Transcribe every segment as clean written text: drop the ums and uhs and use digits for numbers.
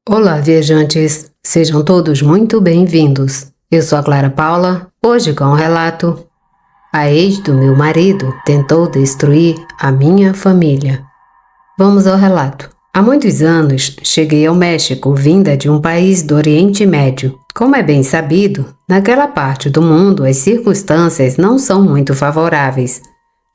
Olá, viajantes! Sejam todos muito bem-vindos. Eu sou a Clara Paula, hoje com o relato A ex do meu marido tentou destruir a minha família. Vamos ao relato. Há muitos anos, cheguei ao México vinda de um país do Oriente Médio. Como é bem sabido, naquela parte do mundo as circunstâncias não são muito favoráveis,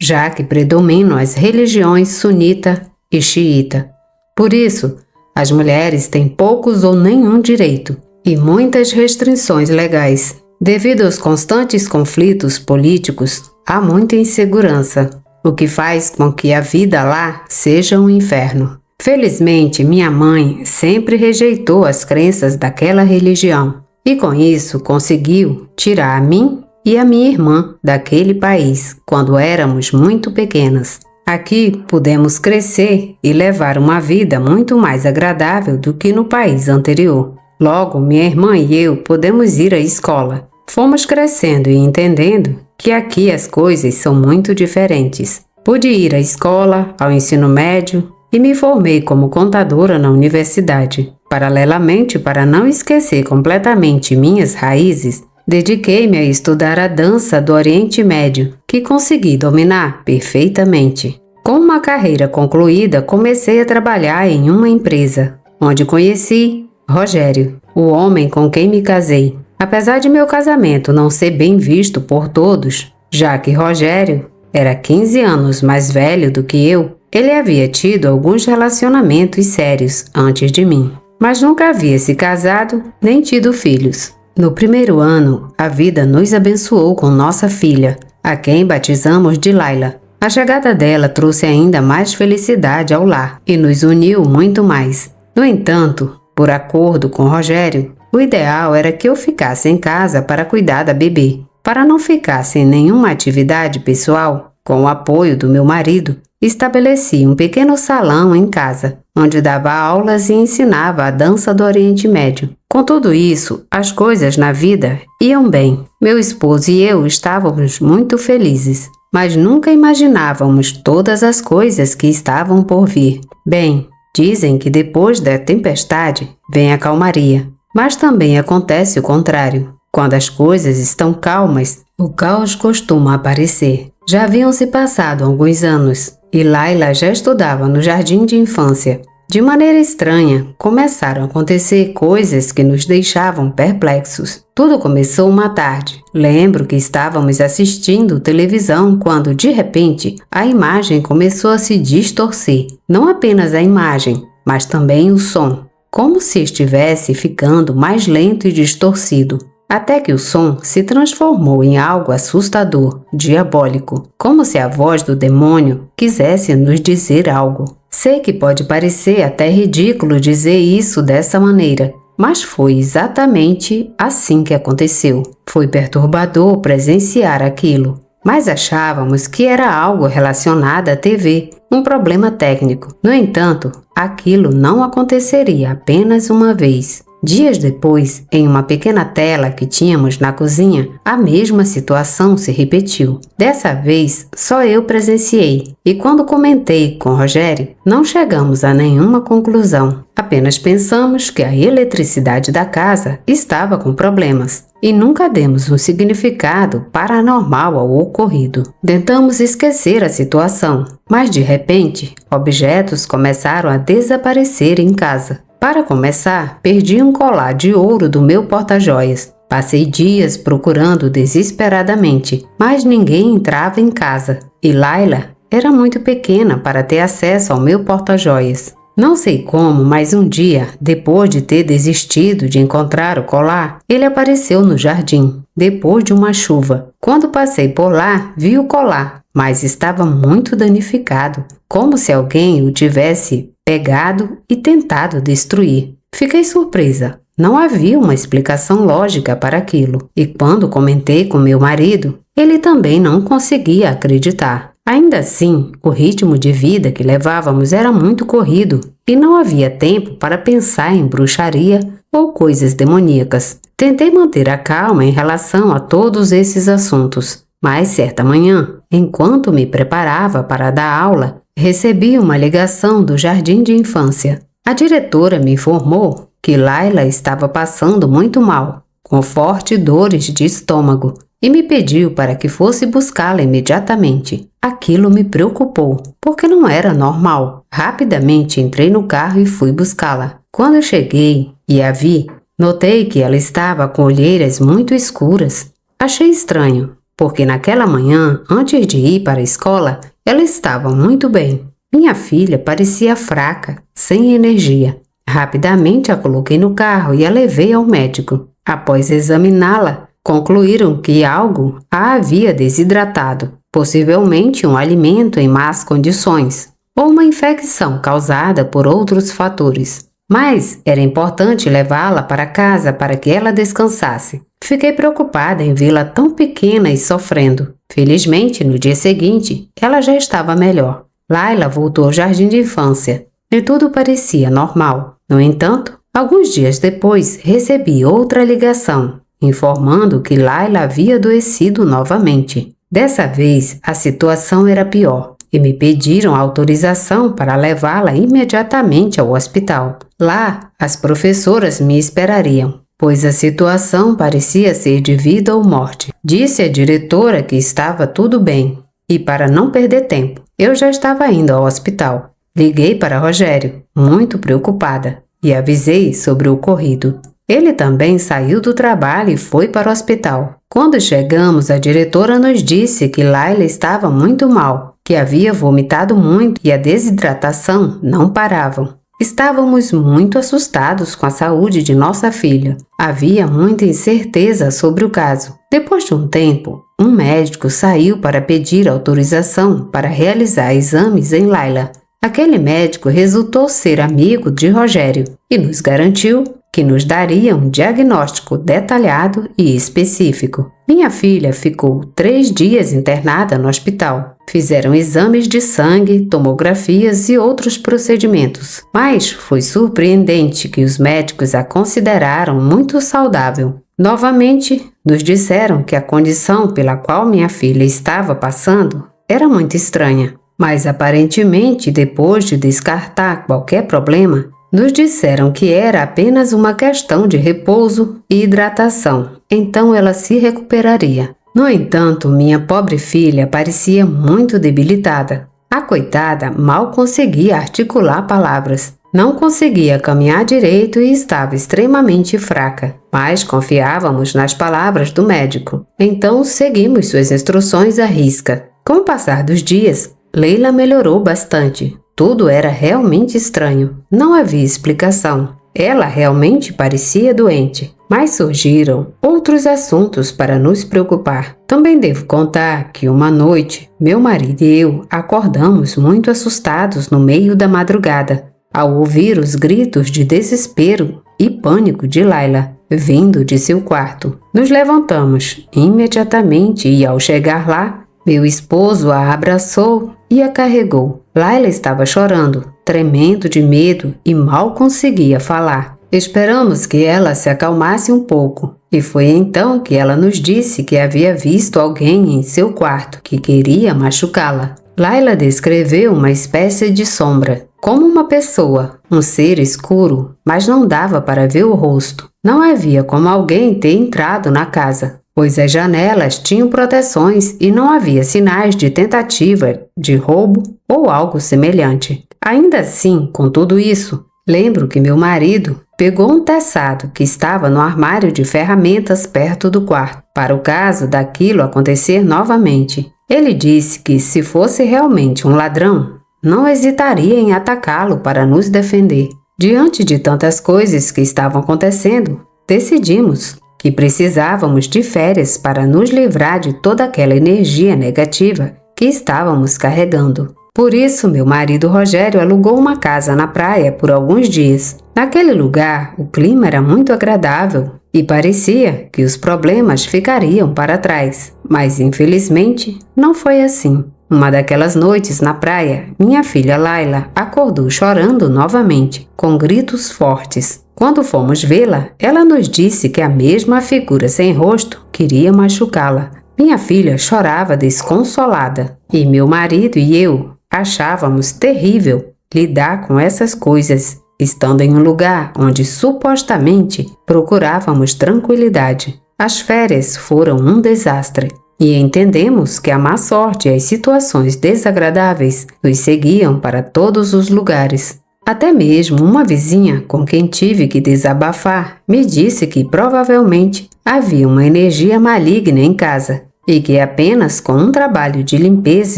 já que predominam as religiões sunita e xiita. Por isso, as mulheres têm poucos ou nenhum direito e muitas restrições legais. Devido aos constantes conflitos políticos, há muita insegurança, o que faz com que a vida lá seja um inferno. Felizmente, minha mãe sempre rejeitou as crenças daquela religião e com isso conseguiu tirar a mim e a minha irmã daquele país quando éramos muito pequenas. Aqui pudemos crescer e levar uma vida muito mais agradável do que no país anterior. Logo, minha irmã e eu podemos ir à escola. Fomos crescendo e entendendo que aqui as coisas são muito diferentes. Pude ir à escola, ao ensino médio e me formei como contadora na universidade. Paralelamente, para não esquecer completamente minhas raízes, dediquei-me a estudar a dança do Oriente Médio, que consegui dominar perfeitamente. Com uma carreira concluída, comecei a trabalhar em uma empresa, onde conheci Rogério, o homem com quem me casei. Apesar de meu casamento não ser bem visto por todos, já que Rogério era 15 anos mais velho do que eu, ele havia tido alguns relacionamentos sérios antes de mim, mas nunca havia se casado nem tido filhos. No primeiro ano, a vida nos abençoou com nossa filha, a quem batizamos de Laila. A chegada dela trouxe ainda mais felicidade ao lar e nos uniu muito mais. No entanto, por acordo com Rogério, o ideal era que eu ficasse em casa para cuidar da bebê. Para não ficar sem nenhuma atividade pessoal, com o apoio do meu marido, estabeleci um pequeno salão em casa, onde dava aulas e ensinava a dança do Oriente Médio. Com tudo isso, as coisas na vida iam bem. Meu esposo e eu estávamos muito felizes, mas nunca imaginávamos todas as coisas que estavam por vir. Bem, dizem que depois da tempestade vem a calmaria, mas também acontece o contrário. Quando as coisas estão calmas, o caos costuma aparecer. Já haviam se passado alguns anos e Laila já estudava no jardim de infância. De maneira estranha, começaram a acontecer coisas que nos deixavam perplexos. Tudo começou uma tarde. Lembro que estávamos assistindo televisão quando, de repente, a imagem começou a se distorcer. Não apenas a imagem, mas também o som, como se estivesse ficando mais lento e distorcido. Até que o som se transformou em algo assustador, diabólico, como se a voz do demônio quisesse nos dizer algo. Sei que pode parecer até ridículo dizer isso dessa maneira, mas foi exatamente assim que aconteceu. Foi perturbador presenciar aquilo, mas achávamos que era algo relacionado à TV, um problema técnico. No entanto, aquilo não aconteceria apenas uma vez. Dias depois, em uma pequena tela que tínhamos na cozinha, a mesma situação se repetiu. Dessa vez, só eu presenciei, e quando comentei com Rogério, não chegamos a nenhuma conclusão. Apenas pensamos que a eletricidade da casa estava com problemas, e nunca demos um significado paranormal ao ocorrido. Tentamos esquecer a situação, mas de repente, objetos começaram a desaparecer em casa. Para começar, perdi um colar de ouro do meu porta-joias. Passei dias procurando desesperadamente, mas ninguém entrava em casa. E Laila era muito pequena para ter acesso ao meu porta-joias. Não sei como, mas um dia, depois de ter desistido de encontrar o colar, ele apareceu no jardim, depois de uma chuva. Quando passei por lá, vi o colar, mas estava muito danificado, como se alguém o tivesse pegado e tentado destruir. Fiquei surpresa. Não havia uma explicação lógica para aquilo. E quando comentei com meu marido, ele também não conseguia acreditar. Ainda assim, o ritmo de vida que levávamos era muito corrido e não havia tempo para pensar em bruxaria ou coisas demoníacas. Tentei manter a calma em relação a todos esses assuntos, mas certa manhã, enquanto me preparava para dar aula, recebi uma ligação do jardim de infância. A diretora me informou que Laila estava passando muito mal, com fortes dores de estômago, e me pediu para que fosse buscá-la imediatamente. Aquilo me preocupou, porque não era normal. Rapidamente entrei no carro e fui buscá-la. Quando cheguei e a vi, notei que ela estava com olheiras muito escuras. Achei estranho, porque naquela manhã, antes de ir para a escola, ela estava muito bem. Minha filha parecia fraca, sem energia. Rapidamente a coloquei no carro e a levei ao médico. Após examiná-la, concluíram que algo a havia desidratado, possivelmente um alimento em más condições, ou uma infecção causada por outros fatores. Mas era importante levá-la para casa para que ela descansasse. Fiquei preocupada em vê-la tão pequena e sofrendo. Felizmente, no dia seguinte, ela já estava melhor. Laila voltou ao jardim de infância e tudo parecia normal. No entanto, alguns dias depois, recebi outra ligação, informando que Laila havia adoecido novamente. Dessa vez, a situação era pior e me pediram autorização para levá-la imediatamente ao hospital. Lá, as professoras me esperariam, pois a situação parecia ser de vida ou morte. Disse a diretora que estava tudo bem e, para não perder tempo, eu já estava indo ao hospital. Liguei para Rogério, muito preocupada, e avisei sobre o ocorrido. Ele também saiu do trabalho e foi para o hospital. Quando chegamos, a diretora nos disse que Laila estava muito mal, que havia vomitado muito e a desidratação não parava. Estávamos muito assustados com a saúde de nossa filha. Havia muita incerteza sobre o caso. Depois de um tempo, um médico saiu para pedir autorização para realizar exames em Laila. Aquele médico resultou ser amigo de Rogério e nos garantiu que nos daria um diagnóstico detalhado e específico. Minha filha ficou 3 dias internada no hospital. Fizeram exames de sangue, tomografias e outros procedimentos. Mas foi surpreendente que os médicos a consideraram muito saudável. Novamente, nos disseram que a condição pela qual minha filha estava passando era muito estranha. Mas aparentemente, depois de descartar qualquer problema, nos disseram que era apenas uma questão de repouso e hidratação, então ela se recuperaria. No entanto, minha pobre filha parecia muito debilitada. A coitada mal conseguia articular palavras, não conseguia caminhar direito e estava extremamente fraca. Mas confiávamos nas palavras do médico, então seguimos suas instruções à risca. Com o passar dos dias, Leila melhorou bastante. Tudo era realmente estranho. Não havia explicação. Ela realmente parecia doente. Mas surgiram outros assuntos para nos preocupar. Também devo contar que uma noite, meu marido e eu acordamos muito assustados no meio da madrugada, ao ouvir os gritos de desespero e pânico de Laila, vindo de seu quarto. Nos levantamos imediatamente e, ao chegar lá, meu esposo a abraçou e a carregou. Laila estava chorando, tremendo de medo e mal conseguia falar. Esperamos que ela se acalmasse um pouco, e foi então que ela nos disse que havia visto alguém em seu quarto que queria machucá-la. Laila descreveu uma espécie de sombra, como uma pessoa, um ser escuro, mas não dava para ver o rosto. Não havia como alguém ter entrado na casa, pois as janelas tinham proteções e não havia sinais de tentativa de roubo ou algo semelhante. Ainda assim, com tudo isso, lembro que meu marido pegou um teçado que estava no armário de ferramentas perto do quarto, para o caso daquilo acontecer novamente. Ele disse que, se fosse realmente um ladrão, não hesitaria em atacá-lo para nos defender. Diante de tantas coisas que estavam acontecendo, decidimos que precisávamos de férias para nos livrar de toda aquela energia negativa que estávamos carregando. Por isso, meu marido Rogério alugou uma casa na praia por alguns dias. Naquele lugar, o clima era muito agradável e parecia que os problemas ficariam para trás. Mas, infelizmente, não foi assim. Uma daquelas noites na praia, minha filha Laila acordou chorando novamente, com gritos fortes. Quando fomos vê-la, ela nos disse que a mesma figura sem rosto queria machucá-la. Minha filha chorava desconsolada e meu marido e eu achávamos terrível lidar com essas coisas. estando em um lugar onde supostamente procurávamos tranquilidade. As férias foram um desastre e entendemos que a má sorte e as situações desagradáveis nos seguiam para todos os lugares. Até mesmo uma vizinha com quem tive que desabafar me disse que provavelmente havia uma energia maligna em casa e que apenas com um trabalho de limpeza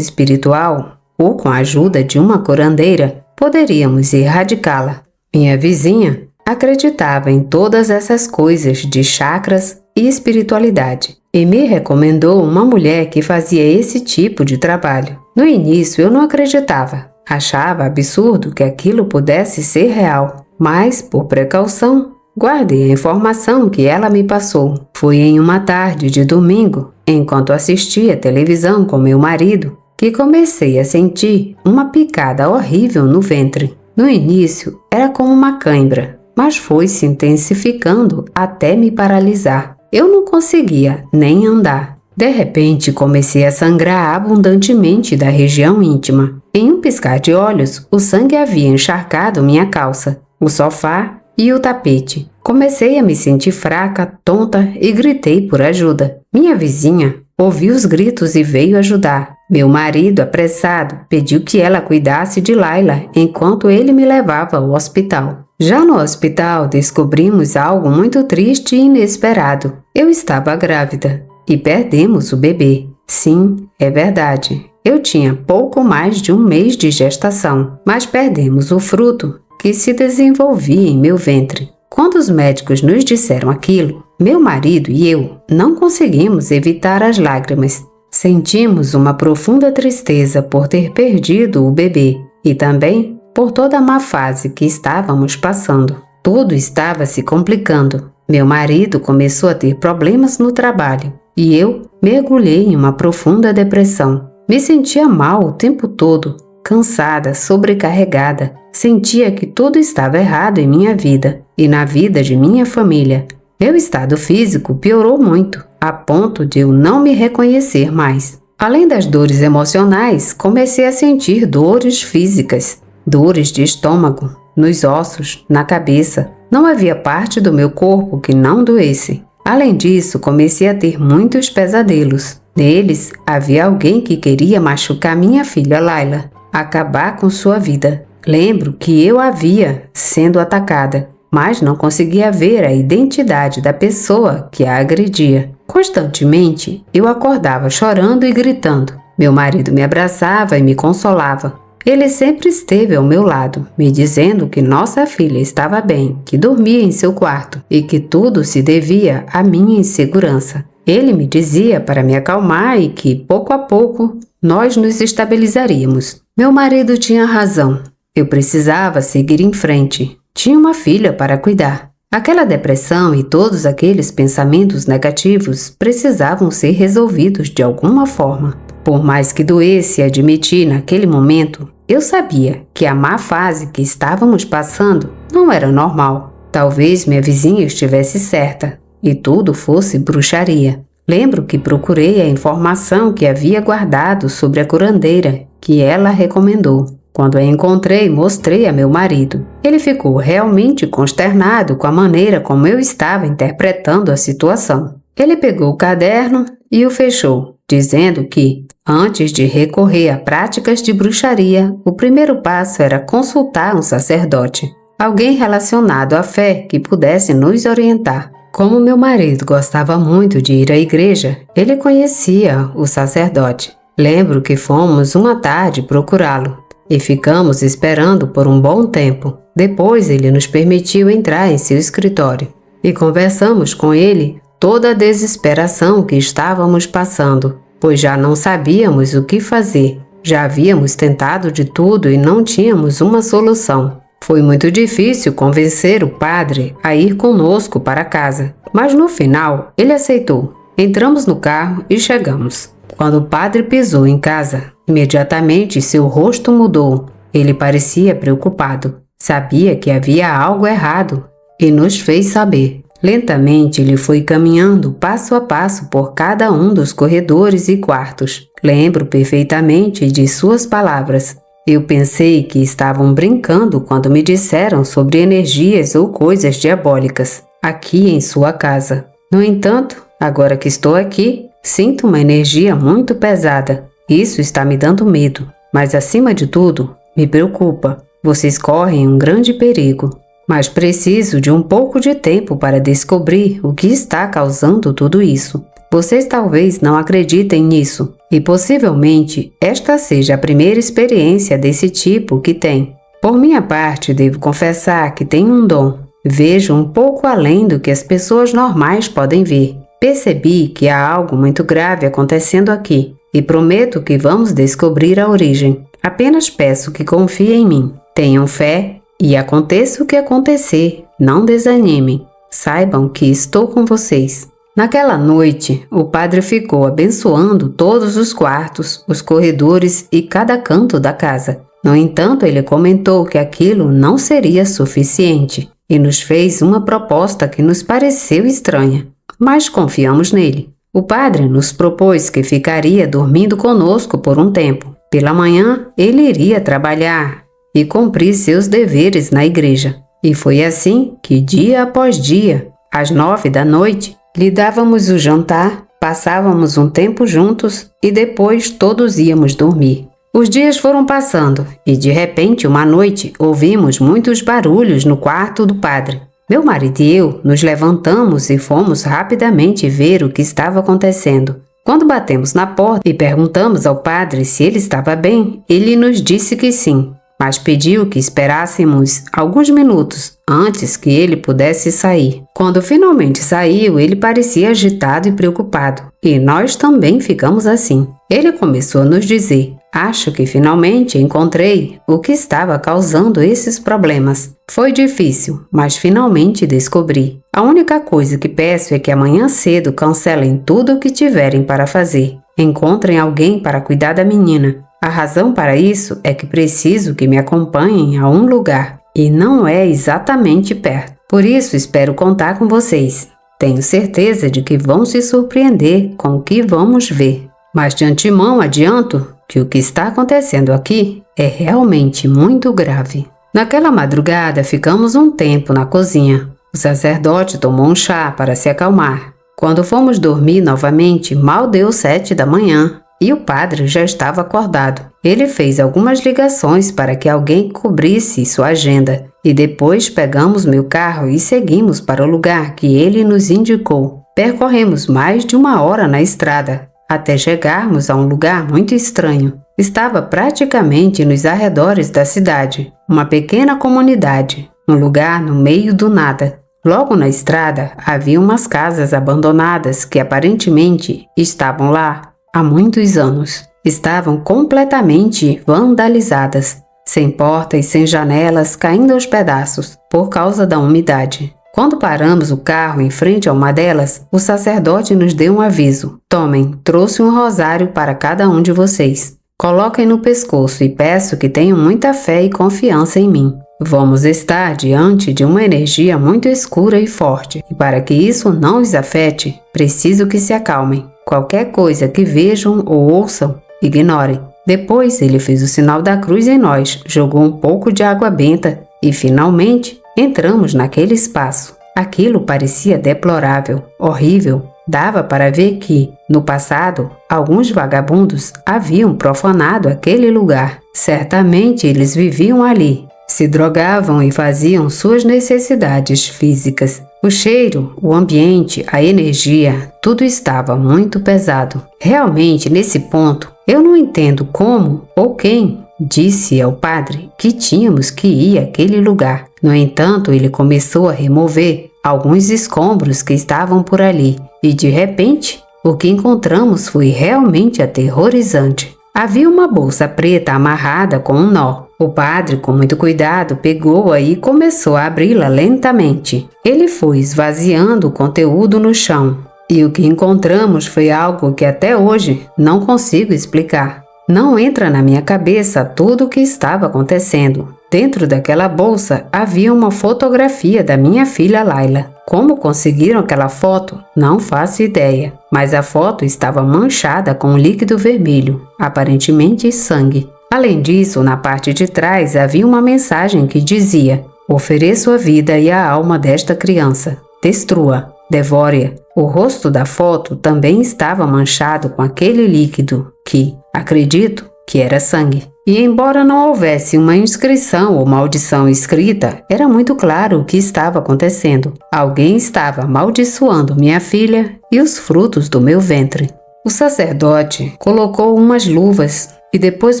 espiritual ou com a ajuda de uma curandeira poderíamos erradicá-la. Minha vizinha acreditava em todas essas coisas de chakras e espiritualidade e me recomendou uma mulher que fazia esse tipo de trabalho. No início eu não acreditava, achava absurdo que aquilo pudesse ser real, mas por precaução guardei a informação que ela me passou. Foi em uma tarde de domingo, enquanto assistia televisão com meu marido, que comecei a sentir uma picada horrível no ventre. No início era como uma cãibra, mas foi se intensificando até me paralisar. Eu não conseguia nem andar. De repente comecei a sangrar abundantemente da região íntima. Em um piscar de olhos, o sangue havia encharcado minha calça, o sofá e o tapete. Comecei a me sentir fraca, tonta e gritei por ajuda. Minha vizinha ouviu os gritos e veio ajudar. Meu marido, apressado, pediu que ela cuidasse de Laila enquanto ele me levava ao hospital. Já no hospital, descobrimos algo muito triste e inesperado. Eu estava grávida e perdemos o bebê. Sim, é verdade. Eu tinha pouco mais de um mês de gestação, mas perdemos o fruto que se desenvolvia em meu ventre. Quando os médicos nos disseram aquilo, meu marido e eu não conseguimos evitar as lágrimas. Sentimos uma profunda tristeza por ter perdido o bebê e também por toda a má fase que estávamos passando. Tudo estava se complicando. Meu marido começou a ter problemas no trabalho e eu mergulhei em uma profunda depressão. Me sentia mal o tempo todo, cansada, sobrecarregada. Sentia que tudo estava errado em minha vida e na vida de minha família. Meu estado físico piorou muito, a ponto de eu não me reconhecer mais. Além das dores emocionais, comecei a sentir dores físicas, dores de estômago, nos ossos, na cabeça. Não havia parte do meu corpo que não doesse. Além disso, comecei a ter muitos pesadelos. Neles, havia alguém que queria machucar minha filha Laila, acabar com sua vida. Lembro que eu a via sendo atacada, mas não conseguia ver a identidade da pessoa que a agredia. Constantemente, eu acordava chorando e gritando. Meu marido me abraçava e me consolava. Ele sempre esteve ao meu lado, me dizendo que nossa filha estava bem, que dormia em seu quarto e que tudo se devia à minha insegurança. Ele me dizia para me acalmar e que, pouco a pouco, nós nos estabilizaríamos. Meu marido tinha razão. Eu precisava seguir em frente. Tinha uma filha para cuidar. Aquela depressão e todos aqueles pensamentos negativos precisavam ser resolvidos de alguma forma. Por mais que doesse admitir naquele momento, eu sabia que a má fase que estávamos passando não era normal. Talvez minha vizinha estivesse certa e tudo fosse bruxaria. Lembro que procurei a informação que havia guardado sobre a curandeira que ela recomendou. Quando a encontrei, mostrei a meu marido. Ele ficou realmente consternado com a maneira como eu estava interpretando a situação. Ele pegou o caderno e o fechou, dizendo que, antes de recorrer a práticas de bruxaria, o primeiro passo era consultar um sacerdote, alguém relacionado à fé que pudesse nos orientar. Como meu marido gostava muito de ir à igreja, ele conhecia o sacerdote. Lembro que fomos uma tarde procurá-lo e ficamos esperando por um bom tempo. Depois ele nos permitiu entrar em seu escritório e conversamos com ele toda a desesperação que estávamos passando, pois já não sabíamos o que fazer. Já havíamos tentado de tudo e não tínhamos uma solução. Foi muito difícil convencer o padre a ir conosco para casa, mas no final ele aceitou. Entramos no carro e chegamos. Quando o padre pisou em casa, imediatamente seu rosto mudou. Ele parecia preocupado. Sabia que havia algo errado e nos fez saber. Lentamente ele foi caminhando passo a passo por cada um dos corredores e quartos. Lembro perfeitamente de suas palavras. Eu pensei que estavam brincando quando me disseram sobre energias ou coisas diabólicas aqui em sua casa. No entanto, agora que estou aqui, sinto uma energia muito pesada. Isso está me dando medo, mas acima de tudo, me preocupa. Vocês correm um grande perigo, mas preciso de um pouco de tempo para descobrir o que está causando tudo isso. Vocês talvez não acreditem nisso, e possivelmente esta seja a primeira experiência desse tipo que tem. Por minha parte, devo confessar que tenho um dom. Vejo um pouco além do que as pessoas normais podem ver. Percebi que há algo muito grave acontecendo aqui, e prometo que vamos descobrir a origem. Apenas peço que confiem em mim. Tenham fé e aconteça o que acontecer, não desanimem. Saibam que estou com vocês. Naquela noite, o padre ficou abençoando todos os quartos, os corredores e cada canto da casa. No entanto, ele comentou que aquilo não seria suficiente e nos fez uma proposta que nos pareceu estranha, mas confiamos nele. O padre nos propôs que ficaria dormindo conosco por um tempo. Pela manhã, ele iria trabalhar e cumprir seus deveres na igreja. E foi assim que, dia após dia, às 9 da noite, lhe dávamos o jantar, passávamos um tempo juntos e depois todos íamos dormir. Os dias foram passando e, de repente, uma noite, ouvimos muitos barulhos no quarto do padre. Meu marido e eu nos levantamos e fomos rapidamente ver o que estava acontecendo. Quando batemos na porta e perguntamos ao padre se ele estava bem, ele nos disse que sim, mas pediu que esperássemos alguns minutos antes que ele pudesse sair. Quando finalmente saiu, ele parecia agitado e preocupado, e nós também ficamos assim. Ele começou a nos dizer: acho que finalmente encontrei o que estava causando esses problemas. Foi difícil, mas finalmente descobri. A única coisa que peço é que amanhã cedo cancelem tudo o que tiverem para fazer. Encontrem alguém para cuidar da menina. A razão para isso é que preciso que me acompanhem a um lugar, e não é exatamente perto. Por isso espero contar com vocês. Tenho certeza de que vão se surpreender com o que vamos ver. Mas de antemão adianto que o que está acontecendo aqui é realmente muito grave. Naquela madrugada ficamos um tempo na cozinha. O sacerdote tomou um chá para se acalmar. Quando fomos dormir novamente, mal deu 7 da manhã. E o padre já estava acordado. Ele fez algumas ligações para que alguém cobrisse sua agenda. E depois pegamos meu carro e seguimos para o lugar que ele nos indicou. Percorremos mais de 1 hora na estrada, até chegarmos a um lugar muito estranho. Estava praticamente nos arredores da cidade, uma pequena comunidade, um lugar no meio do nada. Logo na estrada havia umas casas abandonadas que aparentemente estavam lá há muitos anos. Estavam completamente vandalizadas, sem portas e sem janelas, caindo aos pedaços por causa da umidade. Quando paramos o carro em frente a uma delas, o sacerdote nos deu um aviso. Tomem, trouxe um rosário para cada um de vocês. Coloquem no pescoço e peço que tenham muita fé e confiança em mim. Vamos estar diante de uma energia muito escura e forte, e para que isso não os afete, preciso que se acalmem. Qualquer coisa que vejam ou ouçam, ignorem. Depois ele fez o sinal da cruz em nós, jogou um pouco de água benta e finalmente entramos naquele espaço. Aquilo parecia deplorável, horrível. Dava para ver que, no passado, alguns vagabundos haviam profanado aquele lugar. Certamente eles viviam ali, se drogavam e faziam suas necessidades físicas. O cheiro, o ambiente, a energia, tudo estava muito pesado. Realmente, nesse ponto, eu não entendo como ou quem disse ao padre que tínhamos que ir àquele lugar. No entanto, ele começou a remover alguns escombros que estavam por ali e, de repente, o que encontramos foi realmente aterrorizante. Havia uma bolsa preta amarrada com um nó. O padre, com muito cuidado, pegou-a e começou a abri-la lentamente. Ele foi esvaziando o conteúdo no chão. E o que encontramos foi algo que até hoje não consigo explicar. Não entra na minha cabeça tudo o que estava acontecendo. Dentro daquela bolsa havia uma fotografia da minha filha Laila. Como conseguiram aquela foto? Não faço ideia. Mas a foto estava manchada com um líquido vermelho, aparentemente sangue. Além disso, na parte de trás havia uma mensagem que dizia: ofereço a vida e a alma desta criança. Destrua, devore-a. O rosto da foto também estava manchado com aquele líquido que, acredito, que era sangue. E embora não houvesse uma inscrição ou maldição escrita, era muito claro o que estava acontecendo. Alguém estava amaldiçoando minha filha e os frutos do meu ventre. O sacerdote colocou umas luvas e depois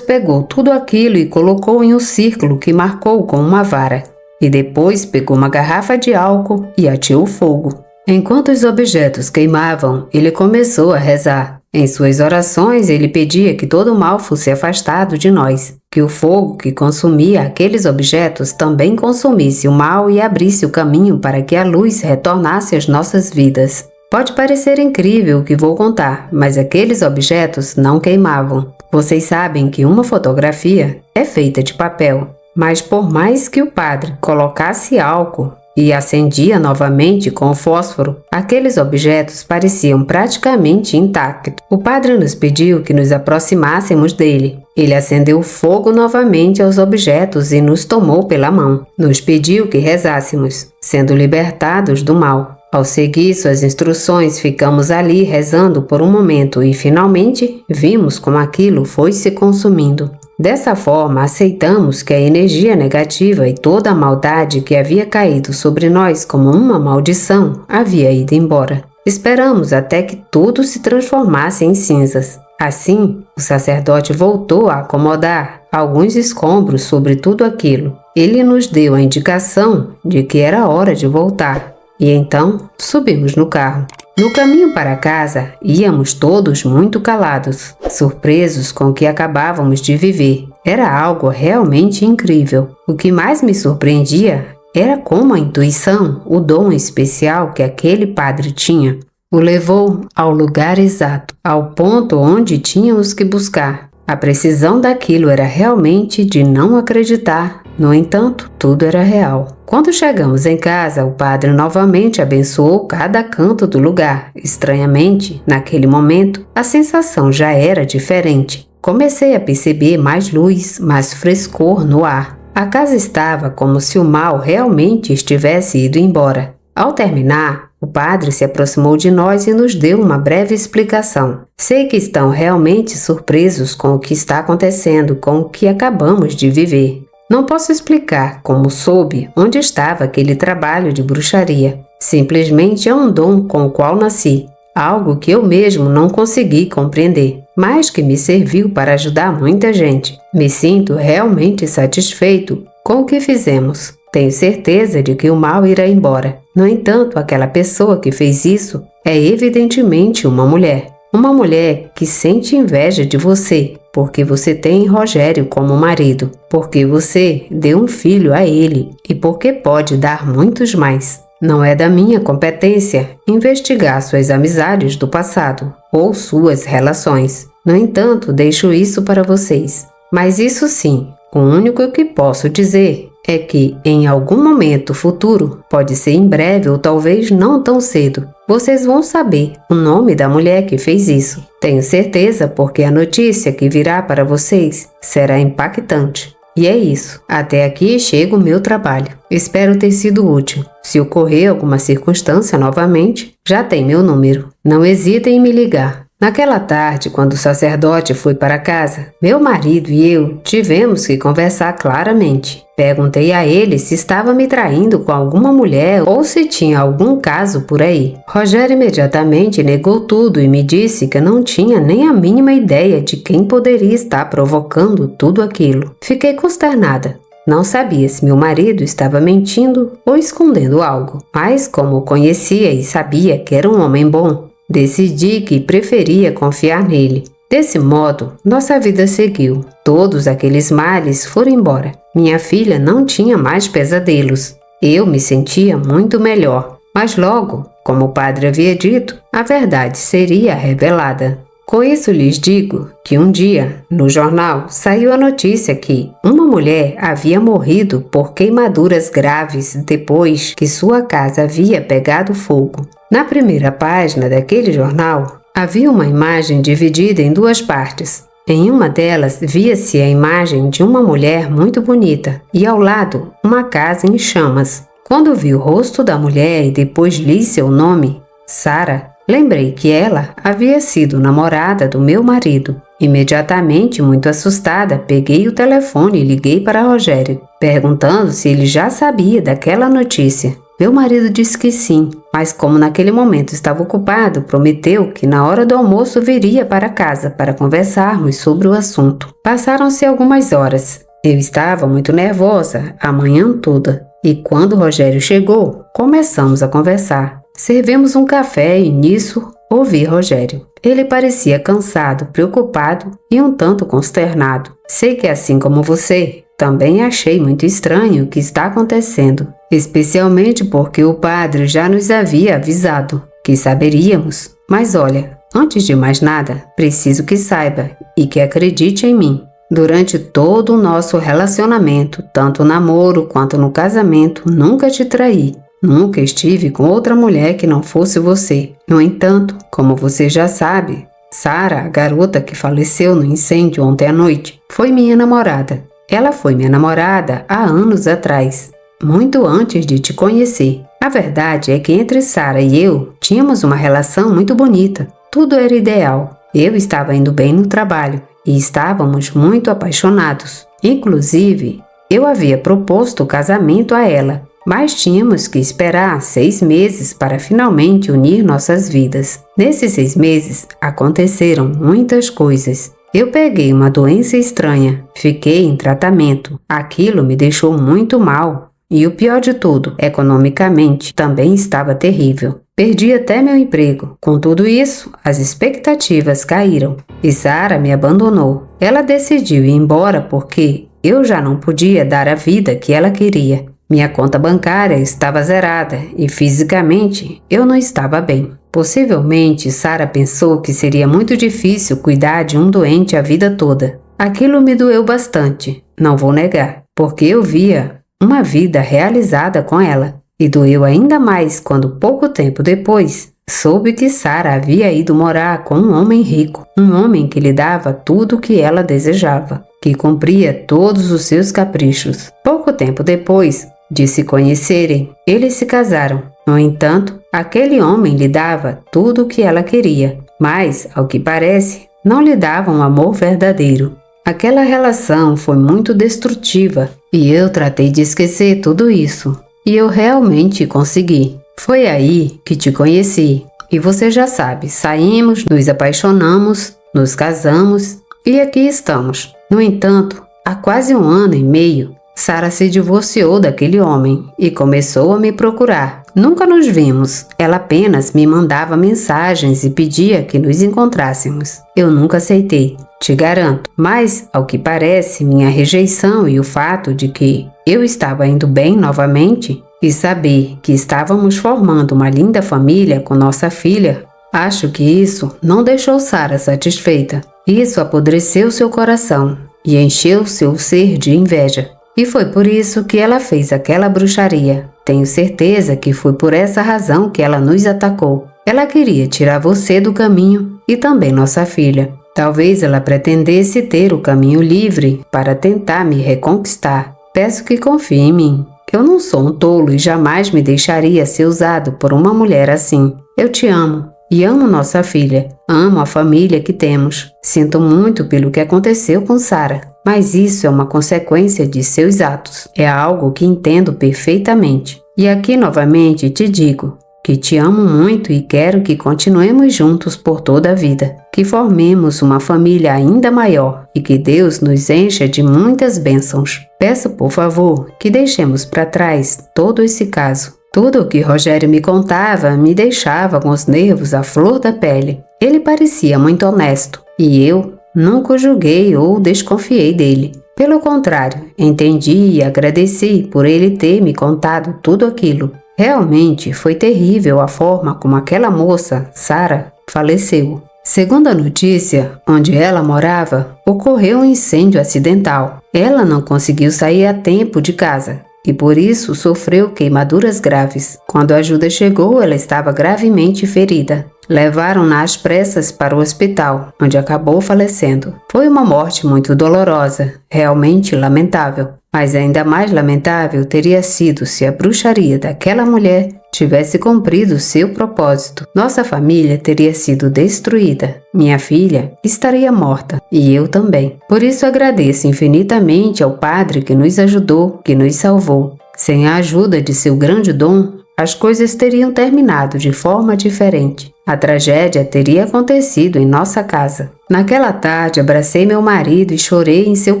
pegou tudo aquilo e colocou em um círculo que marcou com uma vara. E depois pegou uma garrafa de álcool e ateou fogo. Enquanto os objetos queimavam, ele começou a rezar. Em suas orações, ele pedia que todo o mal fosse afastado de nós, que o fogo que consumia aqueles objetos também consumisse o mal e abrisse o caminho para que a luz retornasse às nossas vidas. Pode parecer incrível o que vou contar, mas aqueles objetos não queimavam. Vocês sabem que uma fotografia é feita de papel, mas por mais que o padre colocasse álcool e acendia novamente com o fósforo, aqueles objetos pareciam praticamente intactos. O padre nos pediu que nos aproximássemos dele. Ele acendeu fogo novamente aos objetos e nos tomou pela mão. Nos pediu que rezássemos, sendo libertados do mal. Ao seguir suas instruções, ficamos ali rezando por um momento e finalmente vimos como aquilo foi se consumindo. Dessa forma, aceitamos que a energia negativa e toda a maldade que havia caído sobre nós como uma maldição havia ido embora. Esperamos até que tudo se transformasse em cinzas. Assim, o sacerdote voltou a acomodar alguns escombros sobre tudo aquilo. Ele nos deu a indicação de que era hora de voltar. E então, subimos no carro. No caminho para casa, íamos todos muito calados, surpresos com o que acabávamos de viver. Era algo realmente incrível. O que mais me surpreendia era como a intuição, o dom especial que aquele padre tinha, o levou ao lugar exato, ao ponto onde tínhamos que buscar. A precisão daquilo era realmente de não acreditar. No entanto, tudo era real. Quando chegamos em casa, o padre novamente abençoou cada canto do lugar. Estranhamente, naquele momento, a sensação já era diferente. Comecei a perceber mais luz, mais frescor no ar. A casa estava como se o mal realmente estivesse ido embora. Ao terminar, o padre se aproximou de nós e nos deu uma breve explicação. Sei que estão realmente surpresos com o que está acontecendo, com o que acabamos de viver. Não posso explicar como soube onde estava aquele trabalho de bruxaria. Simplesmente é um dom com o qual nasci, algo que eu mesmo não consegui compreender, mas que me serviu para ajudar muita gente. Me sinto realmente satisfeito com o que fizemos. Tenho certeza de que o mal irá embora. No entanto, aquela pessoa que fez isso é evidentemente uma mulher. Uma mulher que sente inveja de você, porque você tem Rogério como marido, porque você deu um filho a ele e porque pode dar muitos mais. Não é da minha competência investigar suas amizades do passado ou suas relações. No entanto, deixo isso para vocês. Mas isso sim, o único que posso dizer é que, em algum momento futuro, pode ser em breve ou talvez não tão cedo, vocês vão saber o nome da mulher que fez isso. Tenho certeza porque a notícia que virá para vocês será impactante. E é isso. Até aqui chega o meu trabalho. Espero ter sido útil. Se ocorrer alguma circunstância novamente, já tem meu número. Não hesitem em me ligar. Naquela tarde, quando o sacerdote foi para casa, meu marido e eu tivemos que conversar claramente. Perguntei a ele se estava me traindo com alguma mulher ou se tinha algum caso por aí. Rogério imediatamente negou tudo e me disse que não tinha nem a mínima ideia de quem poderia estar provocando tudo aquilo. Fiquei consternada. Não sabia se meu marido estava mentindo ou escondendo algo, mas como o conhecia e sabia que era um homem bom, decidi que preferia confiar nele. Desse modo, nossa vida seguiu. Todos aqueles males foram embora. Minha filha não tinha mais pesadelos. Eu me sentia muito melhor. Mas logo, como o padre havia dito, a verdade seria revelada. Com isso lhes digo que um dia, no jornal, saiu a notícia que uma mulher havia morrido por queimaduras graves depois que sua casa havia pegado fogo. Na primeira página daquele jornal, havia uma imagem dividida em duas partes. Em uma delas via-se a imagem de uma mulher muito bonita e ao lado uma casa em chamas. Quando vi o rosto da mulher e depois li seu nome, Sara, lembrei que ela havia sido namorada do meu marido. Imediatamente, muito assustada, peguei o telefone e liguei para Rogério, perguntando se ele já sabia daquela notícia. Meu marido disse que sim, mas como naquele momento estava ocupado, prometeu que na hora do almoço viria para casa para conversarmos sobre o assunto. Passaram-se algumas horas. Eu estava muito nervosa a manhã toda e quando Rogério chegou, começamos a conversar. Servimos um café e nisso ouvi Rogério. Ele parecia cansado, preocupado e um tanto consternado. Sei que assim como você, também achei muito estranho o que está acontecendo, especialmente porque o padre já nos havia avisado que saberíamos. Mas olha, antes de mais nada, preciso que saiba e que acredite em mim. Durante todo o nosso relacionamento, tanto no namoro quanto no casamento, nunca te traí. Nunca estive com outra mulher que não fosse você. No entanto, como você já sabe, Sara, a garota que faleceu no incêndio ontem à noite, foi minha namorada. Ela foi minha namorada há anos atrás, muito antes de te conhecer. A verdade é que entre Sara e eu tínhamos uma relação muito bonita. Tudo era ideal. Eu estava indo bem no trabalho e estávamos muito apaixonados. Inclusive, eu havia proposto o casamento a ela, mas tínhamos que esperar 6 meses para finalmente unir nossas vidas. Nesses 6 meses, aconteceram muitas coisas. Eu peguei uma doença estranha, fiquei em tratamento. Aquilo me deixou muito mal. E o pior de tudo, economicamente, também estava terrível. Perdi até meu emprego. Com tudo isso, as expectativas caíram. E Sara me abandonou. Ela decidiu ir embora porque eu já não podia dar a vida que ela queria. Minha conta bancária estava zerada e fisicamente eu não estava bem. Possivelmente, Sara pensou que seria muito difícil cuidar de um doente a vida toda. Aquilo me doeu bastante, não vou negar, porque eu via uma vida realizada com ela. E doeu ainda mais quando, pouco tempo depois, soube que Sara havia ido morar com um homem rico, um homem que lhe dava tudo o que ela desejava, que cumpria todos os seus caprichos. Pouco tempo depois de se conhecerem, eles se casaram. No entanto, aquele homem lhe dava tudo o que ela queria, mas, ao que parece, não lhe dava um amor verdadeiro. Aquela relação foi muito destrutiva e eu tratei de esquecer tudo isso. E eu realmente consegui. Foi aí que te conheci. E você já sabe, saímos, nos apaixonamos, nos casamos e aqui estamos. No entanto, há quase 1 ano e meio, Sara se divorciou daquele homem e começou a me procurar. Nunca nos vimos, ela apenas me mandava mensagens e pedia que nos encontrássemos. Eu nunca aceitei, te garanto, mas, ao que parece, minha rejeição e o fato de que eu estava indo bem novamente e saber que estávamos formando uma linda família com nossa filha, acho que isso não deixou Sara satisfeita. Isso apodreceu seu coração e encheu seu ser de inveja. E foi por isso que ela fez aquela bruxaria. Tenho certeza que foi por essa razão que ela nos atacou. Ela queria tirar você do caminho e também nossa filha. Talvez ela pretendesse ter o caminho livre para tentar me reconquistar. Peço que confie em mim. Eu não sou um tolo e jamais me deixaria ser usado por uma mulher assim. Eu te amo e amo nossa filha. Amo a família que temos. Sinto muito pelo que aconteceu com Sara, mas isso é uma consequência de seus atos. É algo que entendo perfeitamente. E aqui novamente te digo que te amo muito e quero que continuemos juntos por toda a vida, que formemos uma família ainda maior e que Deus nos encha de muitas bênçãos. Peço, por favor, que deixemos para trás todo esse caso. Tudo o que Rogério me contava me deixava com os nervos à flor da pele. Ele parecia muito honesto e eu nunca o julguei ou desconfiei dele. Pelo contrário, entendi e agradeci por ele ter me contado tudo aquilo. Realmente foi terrível a forma como aquela moça, Sara, faleceu. Segundo a notícia, onde ela morava, ocorreu um incêndio acidental. Ela não conseguiu sair a tempo de casa e por isso sofreu queimaduras graves. Quando a ajuda chegou, ela estava gravemente ferida. Levaram-na às pressas para o hospital, onde acabou falecendo. Foi uma morte muito dolorosa, realmente lamentável. Mas ainda mais lamentável teria sido se a bruxaria daquela mulher tivesse cumprido seu propósito. Nossa família teria sido destruída. Minha filha estaria morta e eu também. Por isso agradeço infinitamente ao Padre que nos ajudou, que nos salvou. Sem a ajuda de seu grande dom, as coisas teriam terminado de forma diferente. A tragédia teria acontecido em nossa casa. Naquela tarde, abracei meu marido e chorei em seu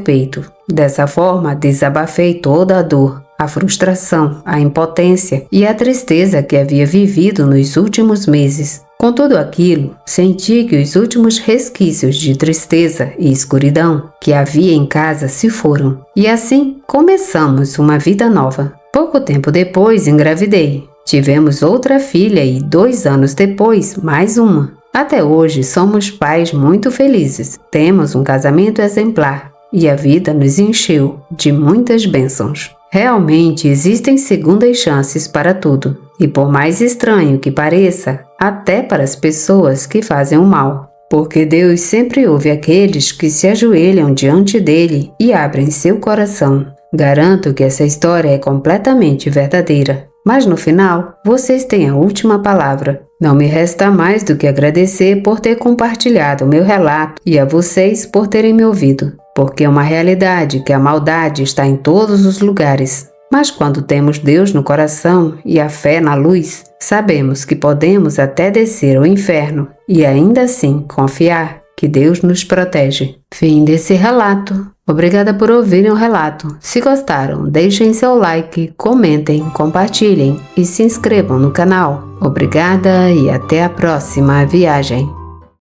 peito. Dessa forma, desabafei toda a dor, a frustração, a impotência e a tristeza que havia vivido nos últimos meses. Com tudo aquilo, senti que os últimos resquícios de tristeza e escuridão que havia em casa se foram. E assim, começamos uma vida nova. Pouco tempo depois, engravidei. Tivemos outra filha e 2 anos depois, mais uma. Até hoje, somos pais muito felizes. Temos um casamento exemplar e a vida nos encheu de muitas bênçãos. Realmente existem segundas chances para tudo. E por mais estranho que pareça, até para as pessoas que fazem o mal. Porque Deus sempre ouve aqueles que se ajoelham diante dele e abrem seu coração. Garanto que essa história é completamente verdadeira. Mas no final, vocês têm a última palavra. Não me resta mais do que agradecer por ter compartilhado o meu relato e a vocês por terem me ouvido. Porque é uma realidade que a maldade está em todos os lugares. Mas quando temos Deus no coração e a fé na luz, sabemos que podemos até descer ao inferno e ainda assim confiar que Deus nos protege. Fim desse relato. Obrigada por ouvirem o relato. Se gostaram, deixem seu like, comentem, compartilhem e se inscrevam no canal. Obrigada e até a próxima viagem.